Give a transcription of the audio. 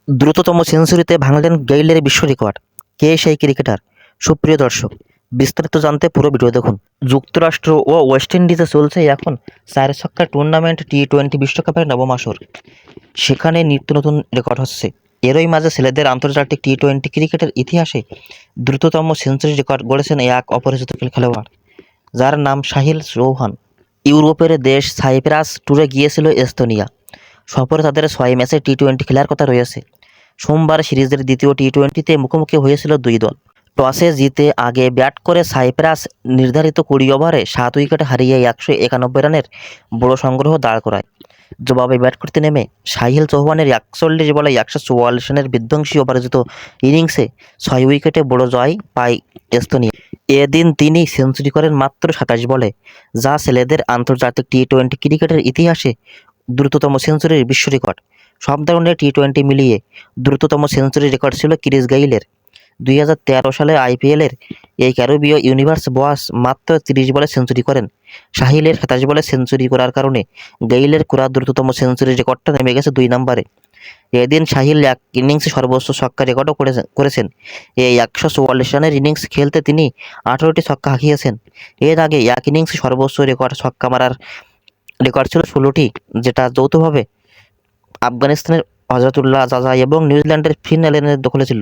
দ্রুততম সেঞ্চুরিতে ভাঙলেন গেইলের বিশ্ব রেকর্ড। কে সেই ক্রিকেটার? সুপ্রিয় দর্শক, বিস্তারিত জানতে পুরো ভিডিও দেখুন। যুক্তরাষ্ট্র ও ওয়েস্ট ইন্ডিজে চলছে এখন 4 ছক্কার টুর্নামেন্ট টি-20 বিশ্বকাপের নবম আসর। সেখানে নিত্য নতুন রেকর্ড হচ্ছে। এরই মাঝে ছেলেদের আন্তর্জাতিক টি-20 ক্রিকেটের ইতিহাসে দ্রুততম সেঞ্চুরি রেকর্ড গড়েছেন এক অপরিচিত খেলোয়াড়, যার নাম সাহিল চৌহান। ইউরোপের দেশ সাইপ্রাস ট্যুরে গিয়েছিল এস্তোনিয়া। সফরে তাদের 6 ম্যাচে টি-20 খেলার কথা রয়েছে। সোমবার সিরিজের দ্বিতীয় টি-20তে মুখোমুখি হয়েছিল দুই দল। টসে জিতে আগে ব্যাট করে সাইপ্রাস নির্ধারিত 20 ওভারে 7 উইকেট হারিয়ে 191 রানের বড় সংগ্রহ দাঁড় করায়। জবাবে ব্যাট করতে নেমে সাহিল চৌহানের 41 বলে 144 রানের বিধ্বংসী অপরাজিত ইনিংসে 6 উইকেটে বড় জয় পায় এস্তোনিয়া। এদিন তিনি সেঞ্চুরি করেন মাত্র 27 বলে, যা ছেলেদের আন্তর্জাতিক টি-20 ক্রিকেটের ইতিহাসে দ্রুততম সেঞ্চুরির বিশ্ব রেকর্ড। সব ধরনের টি-20 মিলিয়ে দ্রুততম সেঞ্চুরি রেকর্ড ছিল ক্রিস গেইলের। 2013 সালে আইপিএলের এই ক্যারিবীয় ইউনিভার্স বস মাত্র 30 বলে সেঞ্চুরি করেন। সাহিলের 27 বলে সেঞ্চুরি করার কারণে গেইলের করা দ্রুততম সেঞ্চুরির রেকর্ডটা নেমে গেছে 2 নম্বরে। এদিন সাহিল এক ইনিংসে সর্বোচ্চ ছক্কা রেকর্ডও করেছেন। এই 144 রানের ইনিংস খেলতে তিনি 18টি ছক্কা হাঁকিয়েছেন। এর আগে এক ইনিংসে সর্বোচ্চ রেকর্ড ছক্কা মারার রেকর্ড ছিল 16টি, যেটা যৌথভাবে আফগানিস্তানের হজরতুল্লাহ জাজা এবং নিউজিল্যান্ডের ফিন অ্যালেনের দখলে ছিল।